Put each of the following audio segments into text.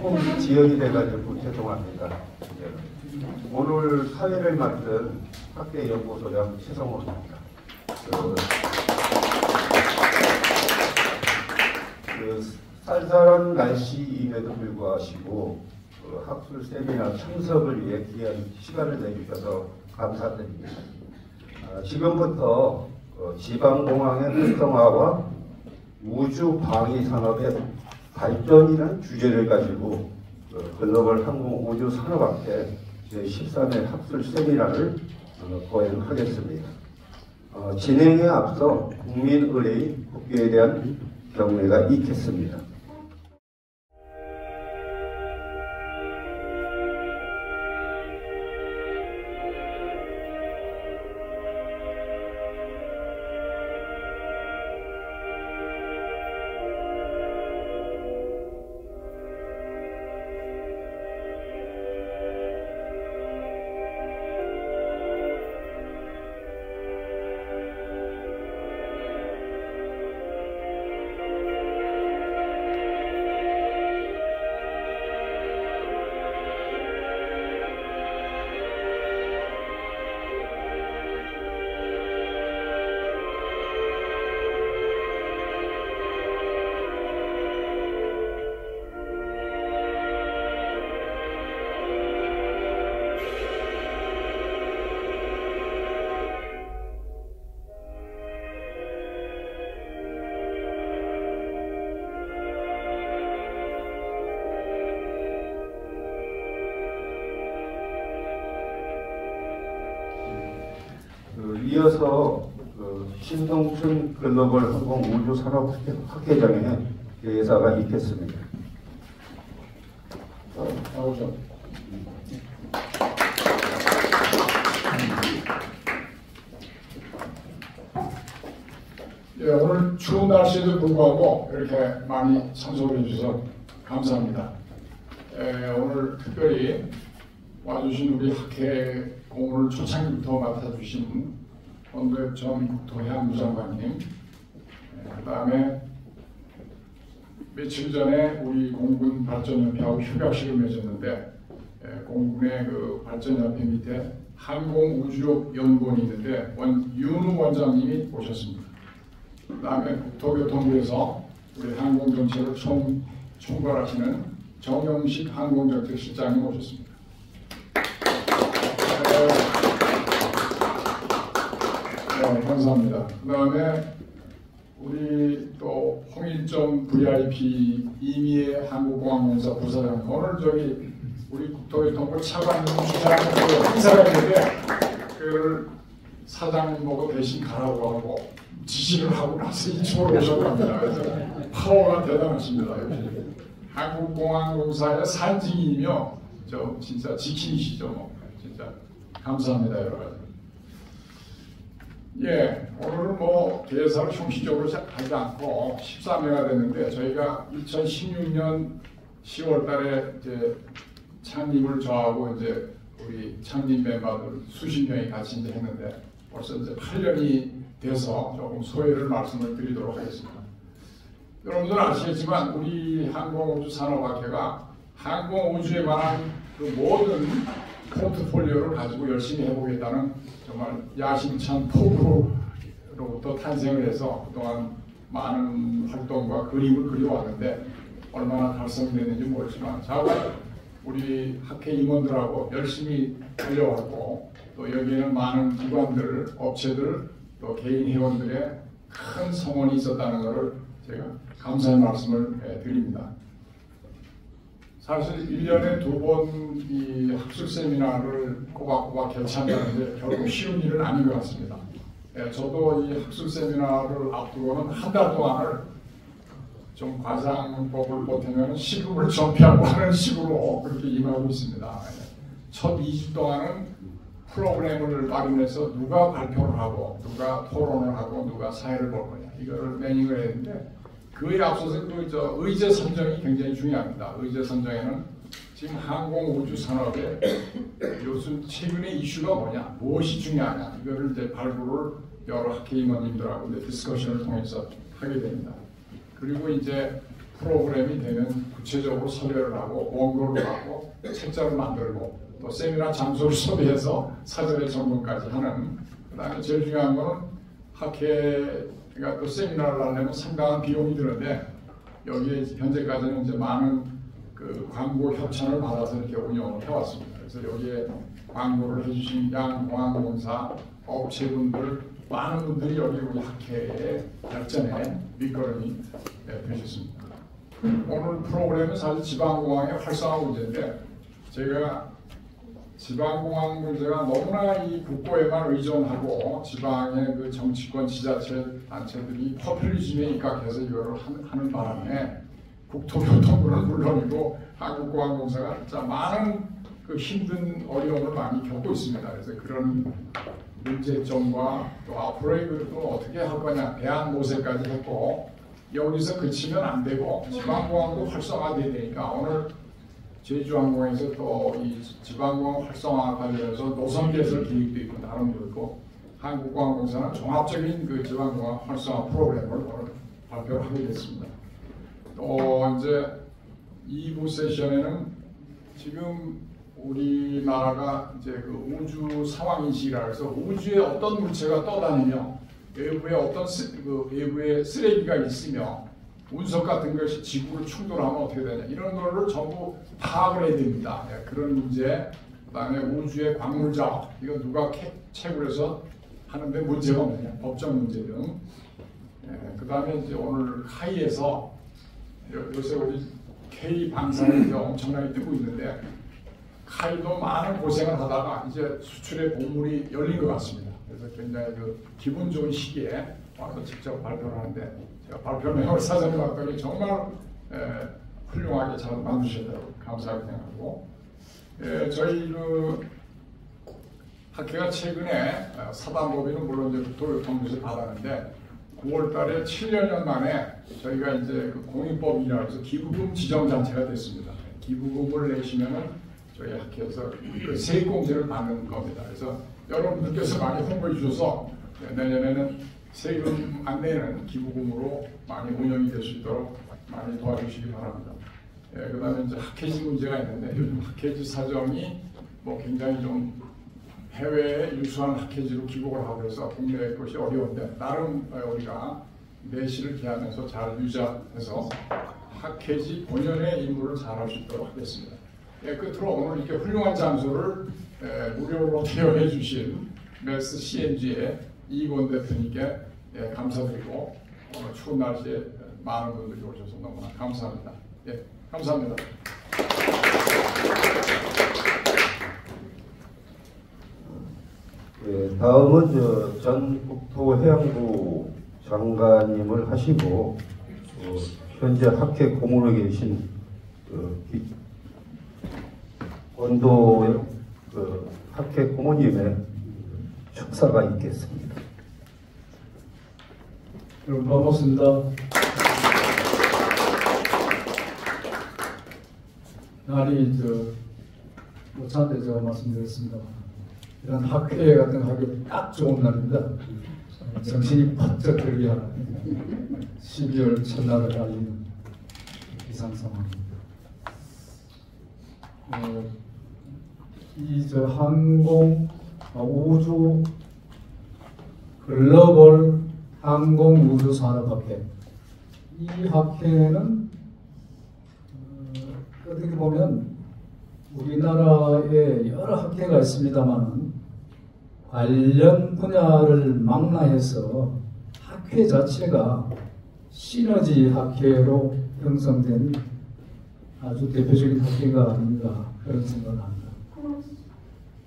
조금 지연이 돼가지고 죄송합니다. 오늘 사회를 맡은 학계연구소장 최성호입니다. 쌀쌀한 날씨임에도 불구하고 학술 세미나 참석을 위해 귀한 시간을 내주셔서 감사드립니다. 지금부터 지방공항의 활성화와 우주 방위 산업의 발전이라는 주제를 가지고 글로벌 항공 우주 산업학회 제13회 학술 세미나를 거행하겠습니다. 진행에 앞서 국민의례 국교에 대한 경례가 있겠습니다. 이어서 신동춘 글로벌 항공 우주 산업 학회장의 대사가 있겠습니다. 나오죠. 예, 오늘 추운 날씨에도 불구하고 이렇게 많이 참석해 주셔서 감사합니다. 오늘 특별히 와주신 우리 학회 오늘 초창기부터 맡아주신 원도엽 전 국토해양부 장관님, 그 다음에 며칠 전에 우리 공군 발전협회하고 협약식을 맺었는데 공군의 그 발전협회 밑에 항공우주연구원이 있는데 윤우 원장님이 오셨습니다. 그 다음에 국토교통부에서 우리 항공정책을 총괄하시는 정영식 항공정책실장님 오셨습니다. 네, 감사합니다. 그 다음에 우리 또 홍일점 VIP 이미애 한국공항공사 부사장, 오늘 저기 우리 국토교통부 차관 주장으로 행사가 있는데 그걸 사장님 보고 대신 가라고 하고 지시를 하고 나서 이쪽으로 오셨답니다. 그래서 파워가 대단하십니다. 한국공항공사의 산증이며 저 진짜 지킴이시죠. 뭐. 진짜 감사합니다, 여러 가지. 예, 오늘은 뭐 대사를 형식적으로 하지 않고 13회가 됐는데 저희가 2016년 10월달에 이제 창립을 저하고 이제 우리 창립 멤버들 수십 명이 같이 이제 했는데 벌써 이제 8년이 돼서 조금 소회를 말씀을 드리도록 하겠습니다. 여러분들 아시겠지만 우리 항공우주산업학회가 항공우주에 관한 그 모든 포트폴리오를 가지고 열심히 해보겠다는 정말 야심찬 포부로부터 탄생을 해서 그동안 많은 활동과 그림을 그려왔는데 얼마나 달성이 됐는지 모르지만 자가 우리 학회 임원들하고 열심히 달려왔고 또 여기에는 많은 기관들, 업체들, 또 개인 회원들의 큰 성원이 있었다는 것을 제가 감사의 말씀을 드립니다. 사실 1년에 2번 이 학술 세미나를 꼬박꼬박 개최한다는 게 결국 쉬운 일은 아닌 것 같습니다. 저도 이 학술 세미나를 앞두고는 한 달 동안을 좀 과장법을 보태면 시급을 전폐하고 하는 식으로 그렇게 임하고 있습니다. 첫 2주 동안은 프로그램을 마련해서 누가 발표를 하고 누가 토론을 하고 누가 사회를 볼 거냐 이거를 매닝을 해야 되는데 그에 앞서서 또 저 의제 선정이 굉장히 중요합니다. 의제 선정에는 지금 항공우주 산업의 요즘 최근의 이슈가 뭐냐, 무엇이 중요하냐 이거를 이제 발굴을 여러 학회 임원님들하고 디스커션을 통해서 하게 됩니다. 그리고 이제 프로그램이 되면 구체적으로 섭외를 하고 원고를 하고 책자를 만들고 또 세미나 장소를 섭외해서 사전에 점검까지 하는. 그다음에 제일 중요한 거는 학회가 또 세미나를 하려면 상당한 비용이 드는데 여기에 현재까지는 이제 많은 그 광고 협찬을 받아서 이렇게 운영을 해왔습니다. 그래서 여기에 광고를 해주신 양공항공사 업체분들 많은 분들이 여기 우리 학회의 발전에 밑거름이 되셨습니다. 오늘 프로그램은 사실 지방공항의 활성화 문제인데 제가 지방공항 문제가 너무나 이 국고에만 의존하고 지방의 그 정치권 지자체 단체들이 포퓰리즘에 입각해서 이거를 하는 바람에 국토교통부는 물론이고 한국공항공사가 진짜 많은 그 힘든 어려움을 많이 겪고 있습니다. 그래서 그런 문제점과 또 앞으로의 또 어떻게 할 거냐 대안 모색까지 했고 여기서 그치면 안 되고 지방공항도 활성화돼야 되니까 오늘 제주항공에서 또 이 지방공항 활성화 관련해서 노선 개설 계획도 있고 나름도 있고 한국공항공사는 종합적인 그 지방공항 활성화 프로그램을 오늘 발표를 하게 됐습니다. 또 이제 2부 세션에는 지금 우리나라가 이제 그 우주 상황 인식이라 해서 우주에 어떤 물체가 떠다니며 외부에 어떤 외부에 쓰레기가 있으며 운석 같은 것이 지구를 충돌하면 어떻게 되냐 이런 거를 전부 파악을 해야 됩니다. 예, 그런 문제, 그다음에 우주의 광물 작업 이거 누가 채굴 해서 하는데 문제가 없느냐 법적 문제 등. 예, 그다음에 이제 오늘 카이에서 요새 우리 K 방산이 엄청나게 뜨고 있는데 카이도 많은 고생을 하다가 이제 수출의 본물이 열린 것 같습니다. 그래서 굉장히 그 기분 좋은 시기에 와서 직접 발표를 하는데 제가 발표 내용을 사전에 봤더니 정말 훌륭하게 잘 만드셨다고 감사하게 생각하고 저희 그 학회가 최근에 사단법인은 물론 이제 국토교통부에서 받았는데 9월달에 7년 만에 저희가 이제 그 공익법인이라고 해서 기부금 지정단체가 됐습니다. 기부금을 내시면은 저희 학회에서 그 세액공제를 받는 겁니다. 그래서 여러분들께서 많이 홍보해 주셔서 내년에는 세금 안 내는 기부금으로 많이 운영이 될 수 있도록 많이 도와주시기 바랍니다. 그다음에 이제 학회지 문제가 있는데 요즘 학회지 사정이 뭐 굉장히 좀 해외에 유수한 학회지로 기복을 하고 해서 국내 것이 어려운데 나름 우리가 내실을 기하면서 잘 유지해서 학회지 본연의 임무를 잘 할 수 있도록 하겠습니다. 끝으로 오늘 이렇게 훌륭한 장소를 무료로 대여해 주신 메스 CNG의 이건 대표님께 감사드리고 오늘 추운 날씨에 많은 분들이 오셔서 너무나 감사합니다. 예, 감사합니다. 다음은 전 국토해양부 장관님을 하시고 현재 학회 고문에 계신 원도 학회 고문님의 축사가 있겠습니다. 여러분 반갑습니다. 날이 못찬데 제가 말씀드렸습니다. 이런 학회 같은 거 하기 딱 좋은 날입니다. 정신이 번쩍 들게 하는 12월 첫날을 달리는 이상 상황입니다. 우주 글로벌 항공 우주 산업학회 이 학회는 어떻게 보면 우리나라에 여러 학회가 있습니다만 관련 분야를 망라해서 학회 자체가 시너지 학회로 형성된 아주 대표적인 학회가 아닌가 그런 생각을 합니다.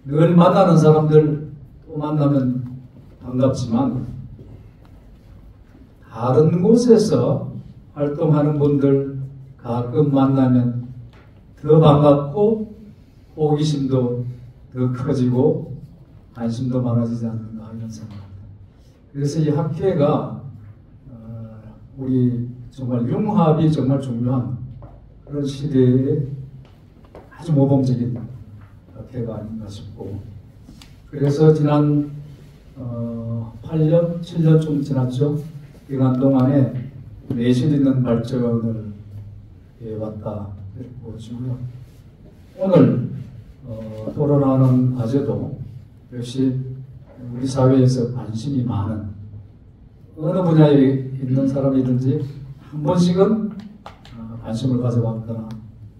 늘 만나는 사람들 또 만나면 반갑지만 다른 곳에서 활동하는 분들 가끔 만나면 더 반갑고 호기심도 더 커지고 관심도 많아지지 않는가 이런 생각입니다. 그래서 이 학회가 우리 정말 융합이 정말 중요한 그런 시대에 아주 모범적인 학회가 아닌가 싶고 그래서 지난 8년, 7년 좀 지났죠. 기간 동안에 내실 있는 발전을 해왔다 보여지고요. 오늘 토론하는 과제도 역시 우리 사회에서 관심이 많은 어느 분야에 있는 사람이든지 한 번씩은 관심을 가져봤거나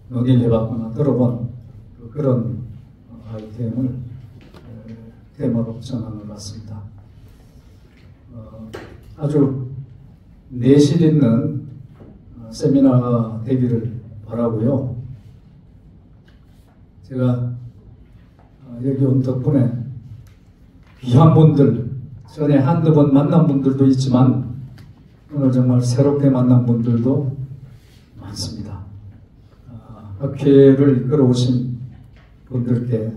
논의를 해봤거나 들어본 그런 아이템을 테마로 정한 것 같습니다. 아주 내실 있는 세미나가 되기를 바라고요. 제가 여기 온 덕분에 귀한 분들, 전에 한두 번 만난 분들도 있지만 오늘 정말 새롭게 만난 분들도 많습니다. 학회를 이끌어오신 분들께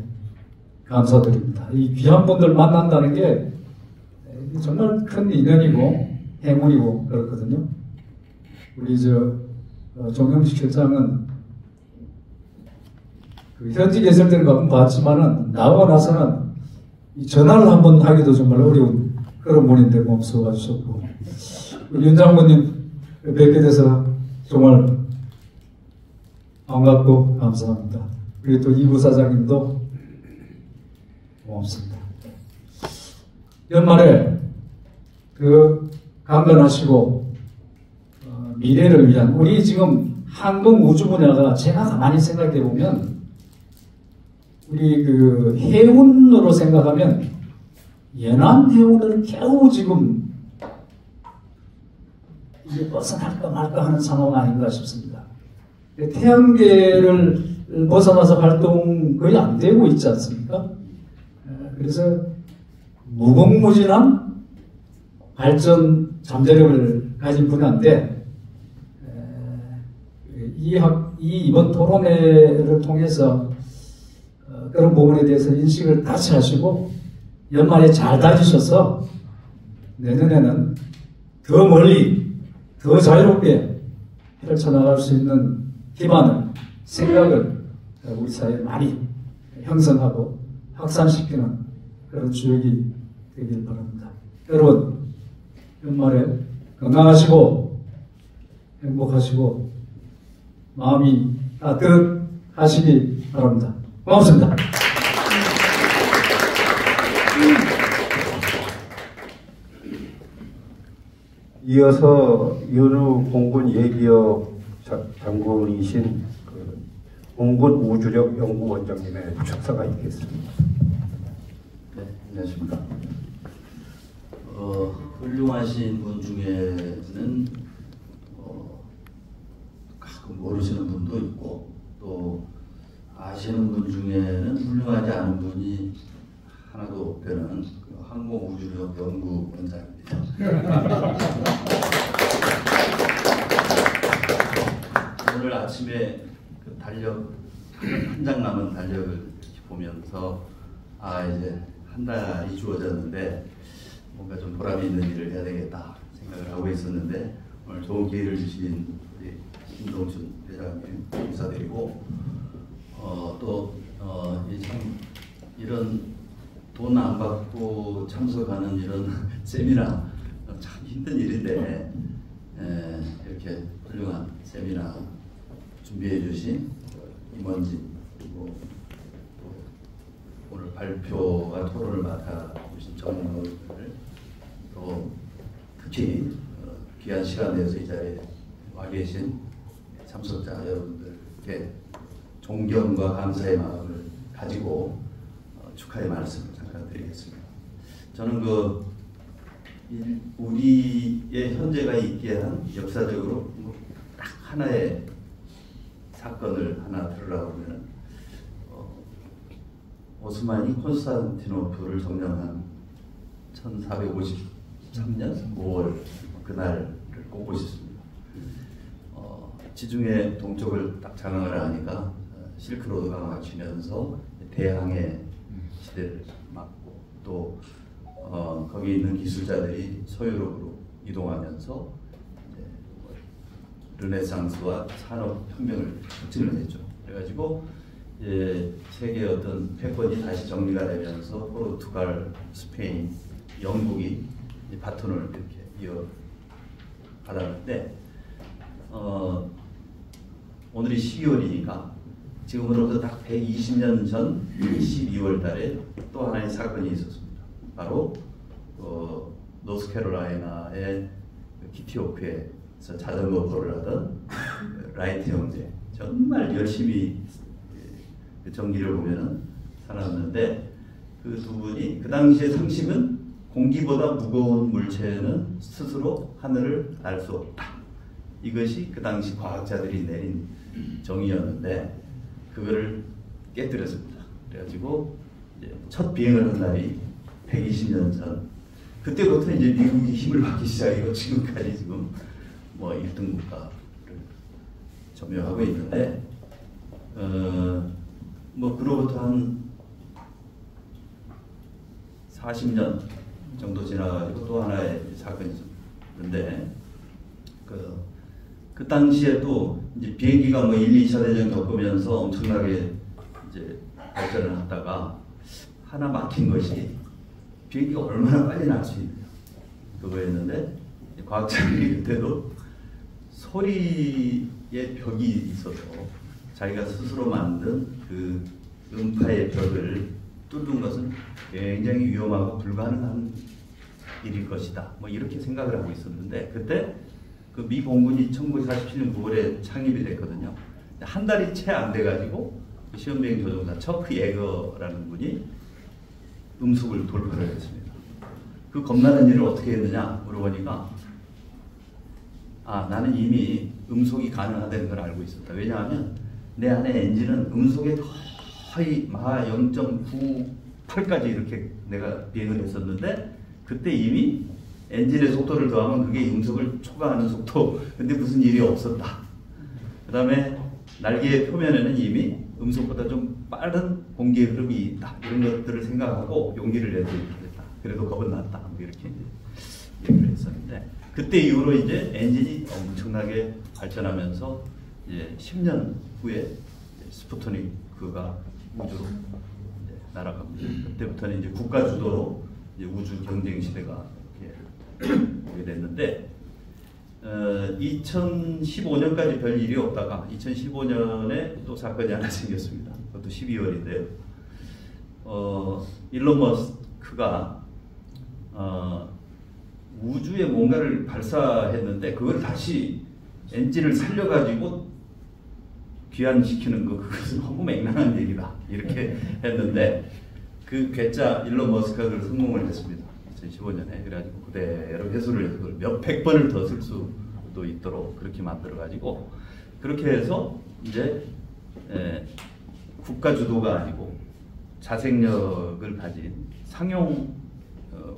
감사드립니다. 이 귀한 분들 만난다는 게 정말 큰 인연이고 행운이고 그렇거든요. 우리 정영식 실장은 그 현직에 있을 때는 가끔 봤지만은 나오고 나서는 이 전화를 한번 하기도 정말 어려운 그런 분인데 몸소 와주셨고, 윤 장모님 뵙게 돼서 정말 반갑고 감사합니다. 그리고 또 이 부사장님도 고맙습니다. 연말에 강건하시고 미래를 위한 우리 지금 항공 우주 분야가 제가 가만히 생각해 보면 우리 해운으로 생각하면 연안 해운을 겨우 지금 이제 벗어날까 말까 하는 상황 아닌가 싶습니다. 태양계를 벗어나서 활동 거의 안 되고 있지 않습니까? 그래서 무궁무진한 발전 잠재력을 가진 분야인데 이번 토론회를 통해서 그런 부분에 대해서 인식을 다시 하시고 연말에 잘 다지셔서 내년에는 더 멀리 더 자유롭게 펼쳐나갈 수 있는 기반을 생각을 우리 사회에 많이 형성하고 확산시키는 그런 주역이 되길 바랍니다. 여러분 연말에 건강하시고 행복하시고 마음이 따뜻하시기 바랍니다. 고맙습니다. 이어서 연우 공군 예비역 장군이신 공군 우주력 연구원장님의 축사가 있겠습니다. 네, 안녕하십니까. 훌륭하신 분 중에는 가끔 모르시는 분도 있고 또 아시는 분 중에는 훌륭하지 않은 분이 하나도 없다는 항공우주력 연구원장입니다. 오늘 아침에 달력 한 장 남은 달력을 보면서 이제 한 달이 주어졌는데 뭔가 좀 보람이 있는 일을 해야 되겠다 생각을 하고 있었는데 오늘 좋은 기회를 주신 우리 김동준 회장님 감사드리고 참 이런 돈 안 받고 참석하는 이런 세미나 참 힘든 일인데 이렇게 훌륭한 세미나 준비해 주신 임원진 그리고 오늘 발표와 토론을 맡아주신 전문가들 또 특히 귀한 시간 내서 이 자리에 와 계신 참석자 여러분들께 존경과 감사의 마음을 가지고 축하의 말씀을 잠깐 드리겠습니다. 저는 우리의 현재가 있게 한 역사적으로 딱 하나의 사건을 하나 들으라고 하면 오스만이 콘스탄티노플을 점령한 1453년 5월 그날을 꼽고 싶습니다. 지중해 동쪽을 딱 장악을 하니까 실크로드가 막히면서 대항해 시대를 맞고 또 거기 있는 기술자들이 서유럽으로 이동하면서 르네상스와 산업혁명을 촉진을 했죠. 그래가지고 세계의 어떤 패권이 다시 정리가 되면서 포르투갈, 스페인, 영국이 바톤을 이렇게 이어받았는데 오늘이 12월이니까 지금으로부터 딱 120년 전 12월 달에 또 하나의 사건이 있었습니다. 바로 노스캐롤라이나의 키티오크에서 자전거 포를 하던 라이트 형제, 정말 열심히 전기를 보면은 살았는데 그 두 분이 그 당시의 상식은 공기보다 무거운 물체는 스스로 하늘을 날 수 없다. 이것이 그 당시 과학자들이 내린 정의였는데 그거를 깨뜨렸습니다. 그래가지고 이제 첫 비행을 한 날이 120년 전. 그때부터 이제 미국이 힘을 받기 시작이고 지금까지 지금 뭐 1등 국가를 점유하고 있는데 뭐 그로부터 한 40년 정도 지나가지고 또 하나의 사건이 있었는데 그 당시에도 이제 비행기가 뭐 1, 2차 대전 겪으면서 엄청나게 이제 발전을 하다가 하나 막힌 것이 비행기가 얼마나 빨리 날 수 있느냐 그거였는데 과학자들이 그때도 소리의 벽이 있어서 자기가 스스로 만든 그 음파의 벽을 뚫는 것은 굉장히 위험하고 불가능한 일일 것이다. 뭐 이렇게 생각을 하고 있었는데 그때 그 미 공군이 1947년 9월에 창립이 됐거든요. 한 달이 채 안 돼가지고 그 시험비행 조종사 척크 예거라는 분이 음속을 돌파를 했습니다. 그 겁나는 일을 어떻게 했느냐 물어보니까 나는 이미 음속이 가능하다는 걸 알고 있었다. 왜냐하면 내 안에 엔진은 음속에 거의 마하 0.98까지 이렇게 내가 비행을 했었는데 그때 이미 엔진의 속도를 더하면 그게 음속을 초과하는 속도. 근데 무슨 일이 없었다. 그 다음에 날개의 표면에는 이미 음속보다 좀 빠른 공기의 흐름이 있다. 이런 것들을 생각하고 용기를 내서 이렇게 됐다. 그래도 겁은 났다. 뭐 이렇게 이제 얘기를 했었는데 그때 이후로 이제 엔진이 엄청나게 발전하면서 이제 10년 후에 스푸트니크가 우주로 이제 날아갑니다. 그때부터는 이제 국가 주도로 이제 우주 경쟁 시대가 이렇게 오게 됐는데 2015년까지 별 일이 없다가 2015년에 또 사건이 하나 생겼습니다. 그것도 12월인데요. 일론 머스크가 우주에 뭔가를 발사했는데 그걸 다시 엔진을 살려가지고 귀환시키는 거 그것은 허무맹랑한 얘기다 이렇게 했는데 그 괴짜 일론 머스크가 그걸 성공을 했습니다. 2015년에 그래가지고 그대로 회수를 해서 몇백 번을 더 쓸 수도 있도록 그렇게 만들어가지고 그렇게 해서 이제 국가 주도가 아니고 자생력을 가진 상용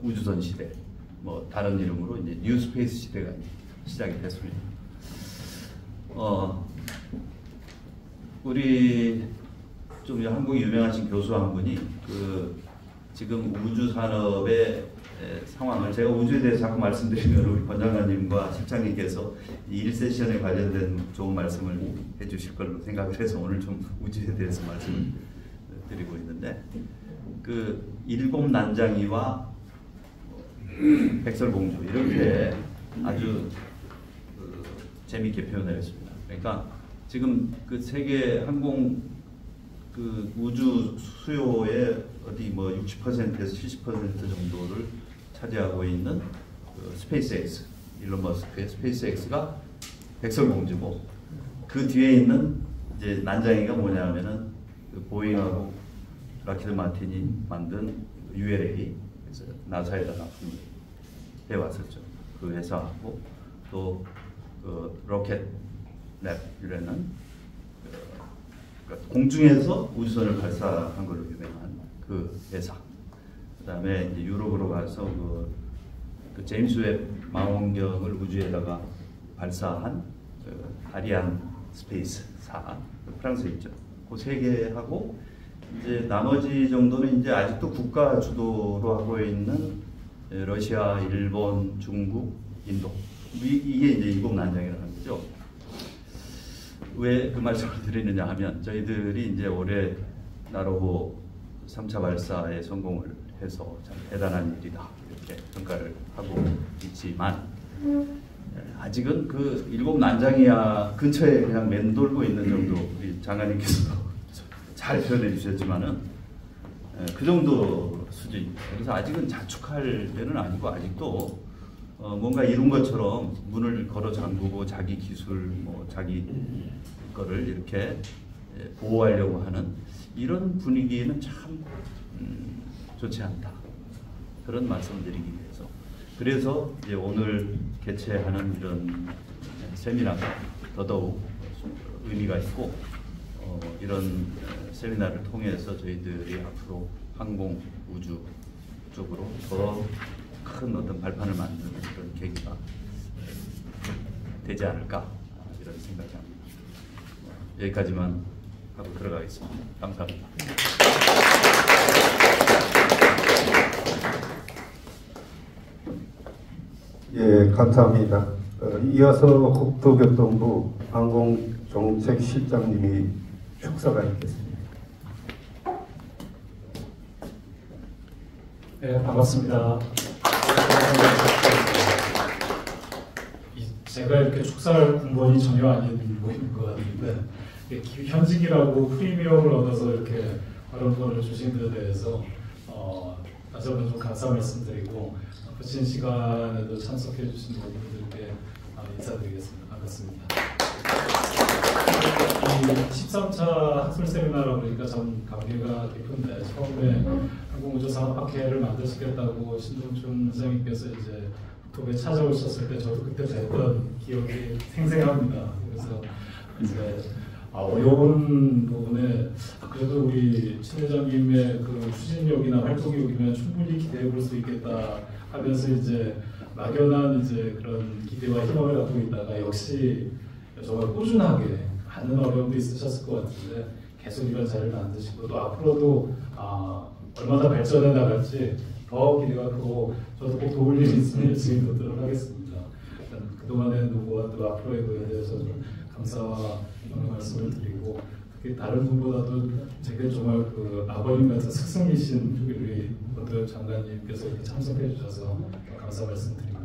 우주선 시대, 뭐 다른 이름으로 이제 뉴 스페이스 시대가 시작이 됐습니다. 우리 좀 한국에 유명하신 교수 한 분이 그 지금 우주 산업의 상황을 제가 우주에 대해서 자꾸 말씀드리면 우리 권장관님과 실장님께서 1세션에 관련된 좋은 말씀을 해주실 걸로 생각을 해서 오늘 좀 우주에 대해서 말씀을 드리고 있는데 그 일곱 난장이와 백설공주 이렇게 아주 재미있게 표현했습니다. 그러니까 지금 그 세계 항공 그 우주 수요의 어디 뭐 60%에서 70% 정도를 차지하고 있는 그 스페이스X, 일론 머스크의 스페이스X가 백설공주고 그 뒤에 있는 이제 난장이가 뭐냐면은 그 보잉하고 락히드 마틴이 만든 ULA, 그래서 나사에다 납품을 해왔었죠. 그 회사하고 또 그 로켓 랩이라는 그러니까 공중에서 우주선을 발사한 걸로 유명한 그 회사. 그다음에 이제 유럽으로 가서 그 제임스 웹 망원경을 우주에다가 발사한 그 아리안 스페이스사 프랑스에 있죠. 그 세 개하고 이제 나머지 정도는 이제 아직도 국가 주도로 하고 있는 러시아, 일본, 중국, 인도. 이게 이제 일곱 난장이라는 거죠. 왜 그 말씀을 드리느냐 하면 저희들이 이제 올해 나로호 3차 발사에 성공을 해서 참 대단한 일이다 이렇게 평가를 하고 있지만 아직은 그 일곱 난장이야 근처에 그냥 맴돌고 있는 정도, 우리 장관님께서도 잘 표현해 주셨지만은 그 정도 수준. 그래서 아직은 자축할 때는 아니고 아직도 뭔가 이룬 것처럼 문을 걸어 잠그고 자기 기술, 뭐 자기 거를 이렇게 보호하려고 하는 이런 분위기는 참 좋지 않다. 그런 말씀드리기 위해서. 그래서 이제 오늘 개최하는 이런 세미나가 더더욱 의미가 있고, 이런 세미나를 통해서 저희들이 앞으로 항공 우주 쪽으로 더 큰 어떤 발판을 만드는 그런 계기가 되지 않을까, 이런 생각이 합니다. 여기까지만 하고 들어가겠습니다. 감사합니다. 예, 감사합니다. 이어서 국토교통부 항공정책실장님이 축사가 있겠습니다. 네, 반갑습니다. 제가 이렇게 축사할 군번이 전혀 아닌 모임인 것 같은데, 현직이라고 프리미엄을 얻어서 이렇게 발언권을 주신 데 대해서 다시 한번 좀 감사 말씀드리고, 거친 시간에도 참석해 주신 모든 분들께 인사드리겠습니다. 반갑습니다. 이 13차 학술 세미나라고 그러니까 참 감개가 깊은데, 처음에 항공우주산업학회를 만드시겠다고 신동춘 선생님께서 이제 국토부에 찾아오셨을 때 저도 그때 뵀던 기억이 생생합니다. 그래서 이제 어려운 부분에 그래도 우리 신 회장님의 그 추진력이나 활동력이면 충분히 기대해 볼 수 있겠다 하면서 이제 막연한 이제 그런 기대와 희망을 갖고 있다가 역시 정말 꾸준하게 많은 어려움도 있으셨을 것 같은데 계속 이런 자리를 만드시고 또 앞으로도 얼마나 발전해 나갈지 더 기대가 크고 저도 꼭 도울 일이 있으면 열심히 돕도록 하겠습니다. 그동안의 노고와 또 앞으로의 거에 대해서 좀 감사와 말씀을 드리고, 특히 다른 분보다도 제게 정말 그 아버님 같은 스승이신 우리 권도엽 장관님께서 이렇게 참석해 주셔서 감사 말씀드립니다.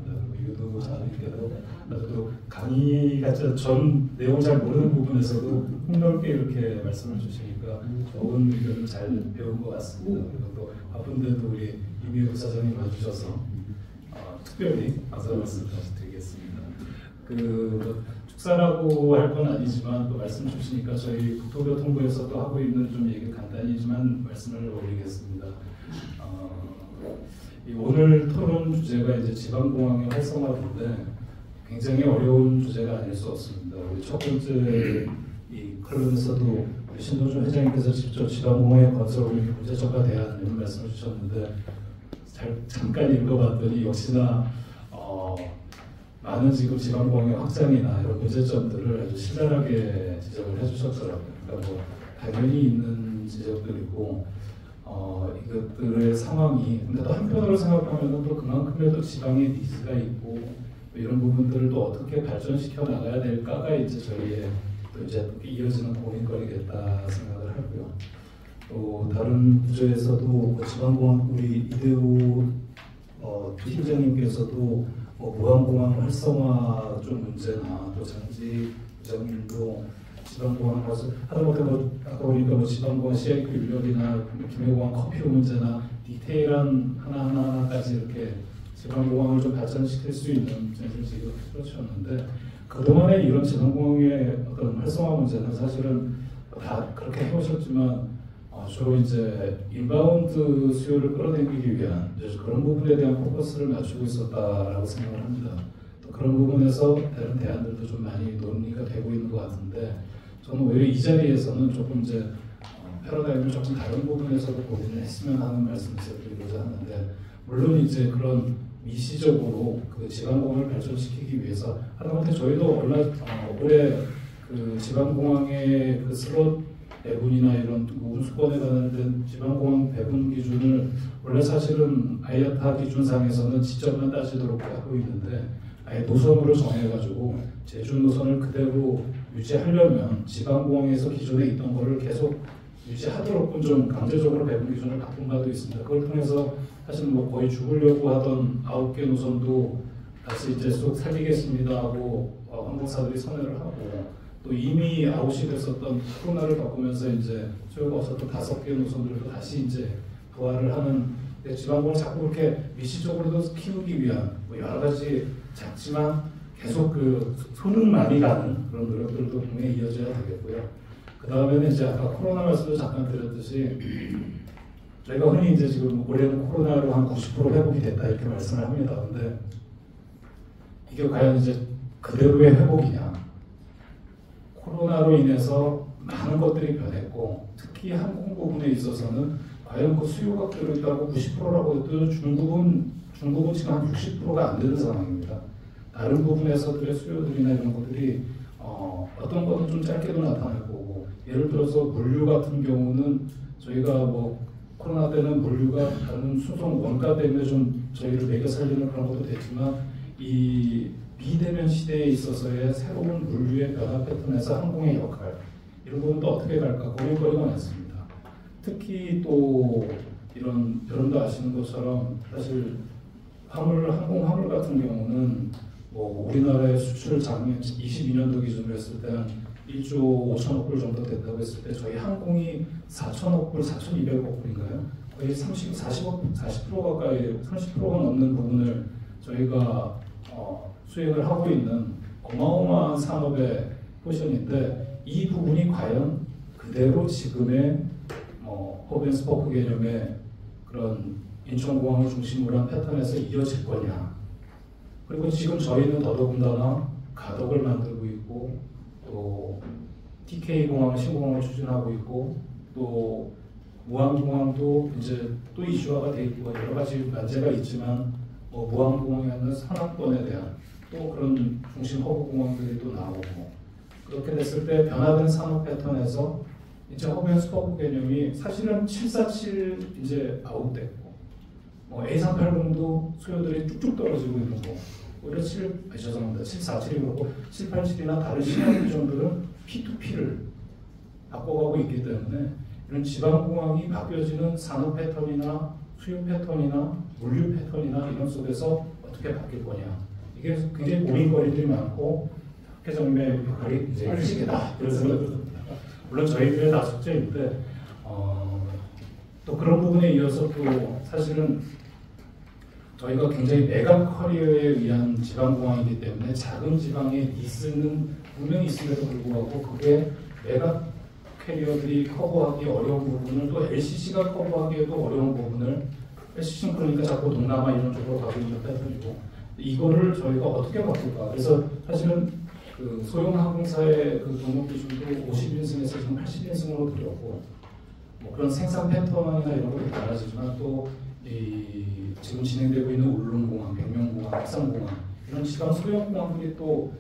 이것도 장관님께도 또 강의 같은 전 내용 잘 모르는 부분에서도 폭넓게 이렇게 말씀을 주시니까 좋은 의견을 잘 배운 것 같습니다. 그리고 또 바쁜데도 우리 이미혁 사장님 와주셔서 특별히 감사 말씀 다시 드리겠습니다. 축사라고 할 건 아니지만 또 말씀 주시니까 저희 국토교통부에서도 하고 있는 좀 얘기 간단히지만 말씀을 올리겠습니다. 오늘 토론 주제가 이제 지방공항의 활성화인데 굉장히 어려운 주제가 아닐 수 없습니다. 우리 첫 번째 이 클럽에서도 우리 신동준 회장님께서 직접 지방공항의 건설 문제점과 대한 이런 말씀을 주셨는데 잠깐 읽어봤더니 역시나 많은 지금 지방공항의 확장이나 이런 문제점들을 아주 신랄하게 지적을 해주셨더라고요. 그러니까 뭐 당연히 있는 지적들이고 이것들의 상황이 근데 또 한편으로 생각하면 또 그만큼의 또 지방의 니즈가 있고 이런 부분들을 또 어떻게 발전시켜 나가야 될까가 이제 저희의 또 이제 이어지는 고민거리겠다 생각을 하고요. 또 다른 부처에서도 지방공항 우리 이대우 팀장님께서도 무항공항 활성화 좀 문제나 또 장지 부장님도 지방공항 가서 하다못해 아까 보니까 지방공항 CIQ 인력이나 김해공항 커피오 문제나 디테일한 하나하나까지 이렇게 지방공항을 좀 발전시킬 수 있는 전술지기로 펼쳤는데 그동안에 이런 지방공항의 어떤 활성화 문제는 사실은 다 그렇게 해오셨지만 주로 이제 인바운드 수요를 끌어당기기 위한 그런 부분에 대한 포커스를 맞추고 있었다라고 생각을 합니다. 또 그런 부분에서 다른 대안들도 좀 많이 논의가 되고 있는 것 같은데 저는 오히려 이 자리에서는 조금 이제 패러다임을 조금 다른 부분에서도 고민을 했으면 하는 말씀을 드리고자 하는데 물론 이제 그런 미시적으로 그 지방공항을 발전시키기 위해서 하다못해 저희도 올해 그 지방공항의 그 슬롯 배분이나 이런 운수권에 관련된 지방공항 배분 기준을 원래 사실은 아이아타 기준상에서는 지점만 따지도록 하고 있는데 아예 노선으로 정해가지고 제주 노선을 그대로 유지하려면 지방공항에서 기존에 있던 거를 계속 유지하도록 좀 강제적으로 배분 기준을 바꾼 바도 있습니다. 그걸 통해서 사실 뭐 거의 죽으려고 하던 9개 노선도 다시 이제 쭉 살리겠습니다 하고 항공사들이 선회를 하고 또 이미 아웃이 됐었던 코로나를 겪으면서 이제 수요가 없었던 5개 노선들도 다시 이제 부활을 하는 지방공을 자꾸 그렇게 미시적으로도 키우기 위한 뭐 여러 가지 작지만 계속 그 손은 많이 가는 그런 노력들도 분명히 이어져야 되겠고요. 그 다음에는 이제 아까 코로나 말씀도 잠깐 드렸듯이 저희가 흔히 이제 지금 올해는 코로나로 한 90% 회복이 됐다 이렇게 말씀을 합니다. 근데 이게 과연 이제 그대로의 회복이냐? 코로나로 인해서 많은 것들이 변했고 특히 항공 부분에 있어서는 과연 그 수요가 그대로 있다고 90%라고 해도 중국은 지금 한 60%가 안 되는 상황입니다. 다른 부분에서들의 수요들이나 이런 것들이 어떤 것은 좀 짧게도 나타날 거고 예를 들어서 물류 같은 경우는 저희가 뭐 코로나 때는 물류가 다른 수송 원가 때문에 좀 저희를 매겨 살리는 그런 것도 됐지만 이 비대면 시대에 있어서의 새로운 물류의 변화 패턴에서 항공의 역할 이런 부분도 어떻게 갈까 고민거리가 많습니다. 특히 또 이런 여러분도 아시는 것처럼 사실 항공 화물 같은 경우는 뭐 우리나라의 수출 작년 22년도 기준으로 했을 때 한 1조 5천억 불 정도 됐다고 했을 때 저희 항공이 4천억 불, 4,200억 불인가요? 거의 40% 가까이 30%가 넘는 부분을 저희가 수행을 하고 있는 어마어마한 산업의 포션인데 이 부분이 과연 그대로 지금의 허브앤스포크 개념의 그런 인천공항을 중심으로 한 패턴에서 이어질 거냐. 그리고 지금 저희는 더더군다나 가덕을 만들고 있고 또 TK공항 신공항을 추진하고 있고 또 무안공항도 이제 또 이슈화가 돼 있고 여러 가지 문제가 있지만 무안공항에는 산악권에 대한 또 그런 중심 허브 공항들이 또 나오고 그렇게 됐을 때 변화된 산업 패턴에서 이제 허브앤스포크 개념이 사실은 747 이제 아웃됐고 A380도 수요들이 쭉쭉 떨어지고 있는 거 오히려 747이 그렇고 787이나 다른 신형 기종들은 P2P를 바꿔가고 있기 때문에 이런 지방공항이 바뀌어지는 산업 패턴이나 수요 패턴이나 물류 패턴이나 이런 속에서 어떻게 바뀔 거냐 이게 굉장히 고민거리들이 많고 학회정리의 역할이 이제 일식이다 이런 생각이 듭니다. 물론 저희들의 다 숙제인데 또 그런 부분에 이어서 또 사실은 저희가 굉장히 메가 커리어에 의한 지방공항이기 때문에 작은 지방의 니스는 분명히 있음에도 불구하고 그게 메가 캐리어들이 커버하기 어려운 부분을 또 LCC가 커버하기에도 어려운 부분을 LCC는 그러니까 자꾸 동남아 이런 쪽으로 가고 있는 패턴이고 이거를 저희가 어떻게 바꿀까 그래서 사실은 그 소형 항공사의 그 등록 기준도 50인승에서 지금 80인승으로 들였고 뭐 그런 생산 패턴이나 이런 것도 달라지지만 또 지금 진행되고 있는 울릉공항, 백령공항, 합산공항 이런 지방 소형 공항들이 또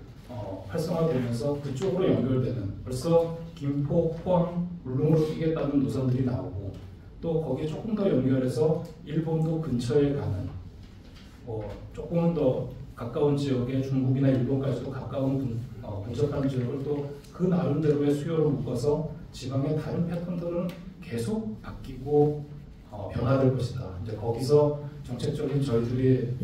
활성화되면서 그쪽으로 연결되는 벌써 김포, 포항, 울릉으로 뛰겠다는 노선들이 나오고 또 거기에 조금 더 연결해서 일본도 근처에 가는 조금은 더 가까운 지역에 중국이나 일본까지도 가까운 근접한 지역을 또 그 나름대로의 수요를 묶어서 지방의 다른 패턴들은 계속 바뀌고 변화될 것이다. 이제 거기서 정책적인 저희들이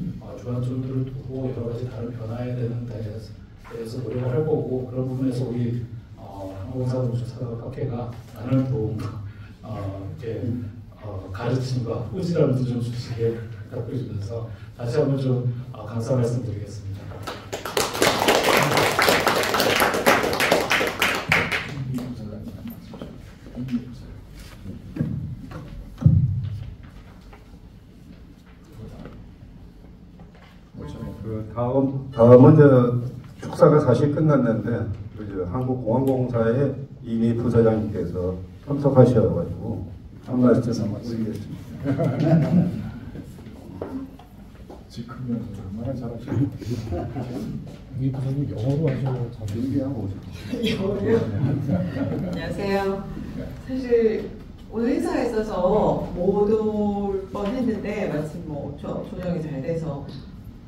주안점들을 두고 여러 가지 다른 변화에 대해서 노력을 할 거고 그런 부분에서 우리 항공사업학회가 많은 도움과 이렇게 가르침과 꾸지람도 좀 주시길 부탁드리면서 다시 한번 좀 감사 말씀드리겠습니다. 다음은 축사가 사실 끝났는데 한국공항공사에 이미 부사장님께서 참석하셔가지고 한 말씀 드리겠습니다. 지금은 얼마나 잘하시는 이 부장님 영어로 하셔서 잘 준비하고 영어로요? 안녕하세요. 사실 오늘 행사가 있어서 못 올 뻔했는데 마침 조정이 잘 돼서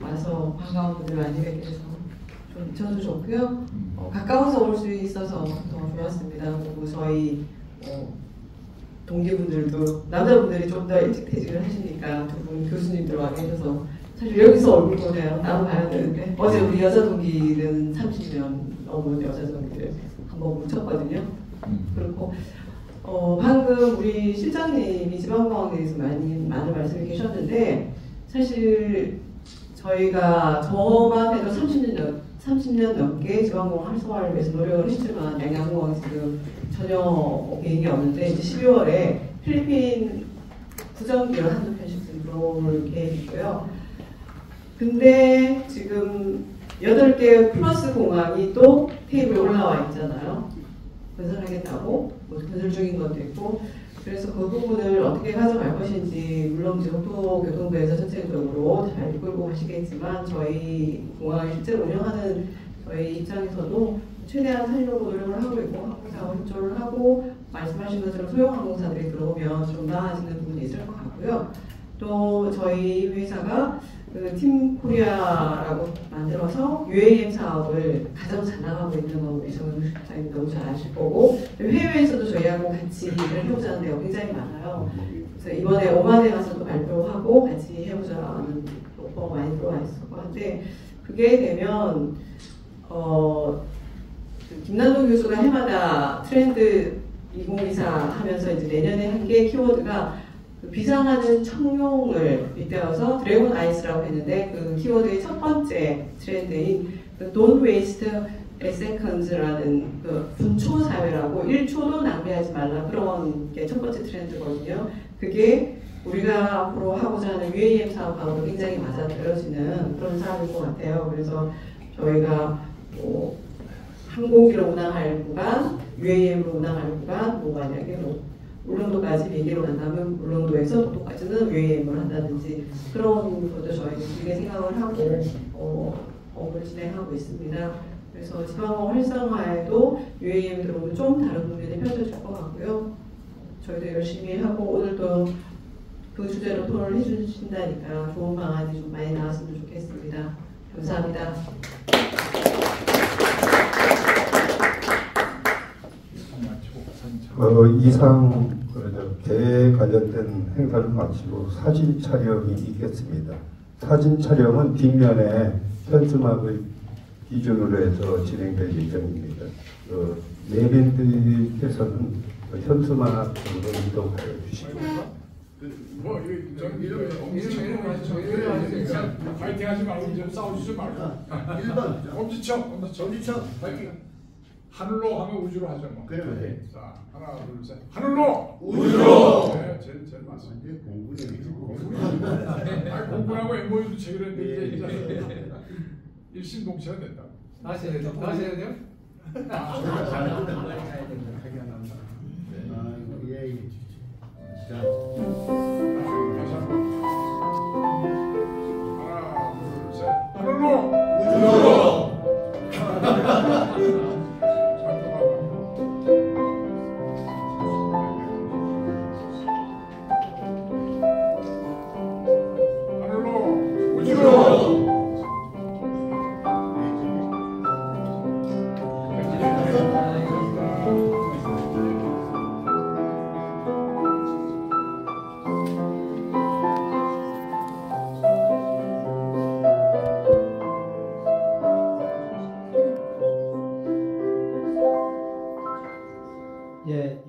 와서 반가운 분들 많이 뵙게 돼서 저도 좋고요. 가까워서 올 수 있어서 더 좋았습니다. 그리고 저희 동기분들도 남자분들이 좀 더 일찍 퇴직을 하시니까 두 분 교수님들 와 계셔서 사실 여기서 얼굴 보네요. 나도 봐야 되는데 어제 우리 여자 동기는 30년 넘은 여자 동기들 한번 뭉쳤거든요. 그리고 방금 우리 실장님이 지방공항에 대해서 많은 말씀을 계셨는데 사실 저희가 저만 해도 30년 넘게 지방공항 활성화를 위해서 노력을 했지만 양양공항 지금 전혀 비행이 없는데 이제 12월에 필리핀 구정기를 한두 편씩 들어올 계획이고요. 근데 지금 8개 플러스 공항이 또 테이블에 올라와 있잖아요. 건설하겠다고 건설 중인 것도 있고 그래서 그 부분을 어떻게 가져갈 것인지 물론 이제 국토교통부에서 전체적으로 잘 이끌고 가시겠지만 저희 공항을 실제로 운영하는 저희 입장에서도 최대한 살려고 노력을 하고 있고 항공사와 협조를 하고 말씀하신 것처럼 소형 항공사들이 들어오면 좀 나아지는 부분이 있을 것 같고요. 또 저희 회사가 그 팀 코리아라고 만들어서 UAM 사업을 가장 잘 나가고 있는 거 우리 정은우 실장님 너무 잘 아실 거고 해외에서도 저희하고 같이 일을 해보자는 데가 굉장히 많아요. 그래서 이번에 오만에 가서도 발표하고 같이 해보자는 오퍼가 많이 들어와 있었고 한데 그게 되면 김남동 교수가 해마다 트렌드 2024 하면서 이제 내년에 한 게 키워드가 비상하는 청룡을 빗대어서 드래곤 아이스라고 했는데 그 키워드의 첫 번째 트렌드인 그 Don't waste a seconds라는 그 분초 사회라고 1초도 낭비하지 말라 그런 게 첫 번째 트렌드거든요. 그게 우리가 앞으로 하고자 하는 UAM 사업하고 굉장히 맞아떨어지는 그런 사업일 것 같아요. 그래서 저희가 항공기로 운항할 구간, UAM으로 운항할 구간, 만약에 울릉도까지 비행기로 간다면 울릉도에서 독도까지는 UAM을 한다든지 그런 것도 저희 길게 생각을 하고 업을 진행하고 있습니다. 그래서 지방공항 활성화에도 UAM 들어오면 좀 다른 국면이 펼쳐질 것 같고요. 저희도 열심히 하고 오늘도 그 주제로 토론을 해주신다니까 좋은 방안이 좀 많이 나왔으면 좋겠습니다. 감사합니다. 이상 개에 관련된 행사를 마치고 사진 촬영이 있겠습니다. 사진 촬영은 뒷면에 현수막을 기준으로 해서 진행될 예정입니다. 내빈들께서는 현수막으로 이동하여 주시기 파이팅 하지 말고 이제 싸우지 말고. 1번 엄지척 파이팅. 하늘로 하면 우주로 하죠 뭐. 그래. 자 하나 둘 셋. 하늘로 우주로. 네, 제일 맞습니다. 공부하고 MOU도 체결했는데 이제 일심동체가 됐다. 다시 해야 돼요? 다시 한번. 하나 둘 셋. 하늘로 우주로. 예.